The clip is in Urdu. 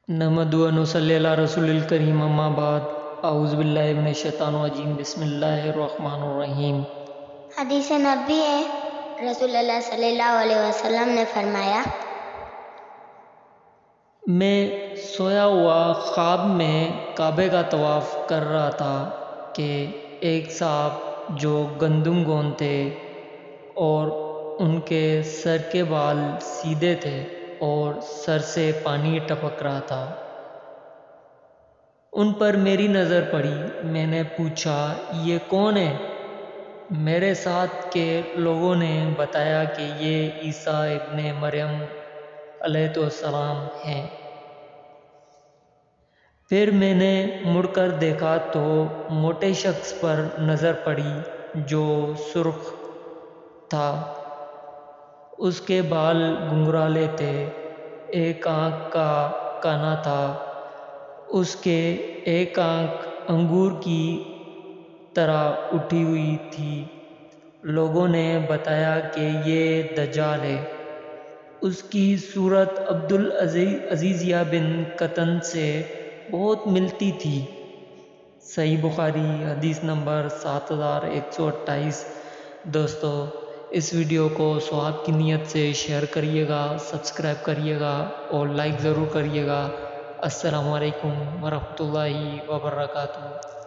نحمدہ و نصلی علی رسول الکریم اما بعد اعوذ باللہ من الشیطان الرجیم بسم اللہ الرحمن الرحیم۔ حدیث نبی ہے، رسول اللہ صلی اللہ علیہ وسلم نے فرمایا، میں سویا ہوا خواب میں کعبے کا طواف کر رہا تھا کہ ایک صاحب جو گندم گونتے اور ان کے سر کے بال سیدھے تھے اور سر سے پانی ٹپک رہا تھا، ان پر میری نظر پڑی۔ میں نے پوچھا یہ کون ہے؟ میرے ساتھ کے لوگوں نے بتایا کہ یہ عیسیٰ ابن مریم علیہ السلام ہیں۔ پھر میں نے مڑ کر دیکھا تو موٹے شخص پر نظر پڑی جو سرخ تھا، اس کے بال گھنگرالے تھے، ایک آنکھ کا کانا تھا، اس کے ایک آنکھ انگور کی طرح اٹھی ہوئی تھی۔ لوگوں نے بتایا کہ یہ دجال ہے۔ اس کی صورت عبدالعزیز بن قطن سے بہت ملتی تھی۔ صحیح بخاری حدیث نمبر 7128۔ دوستو، اس ویڈیو کو ثواب کی نیت سے شیئر کریے گا، سبسکرائب کریے گا اور لائک ضرور کریے گا۔ السلام علیکم ورحمۃ اللہ وبرکاتہ۔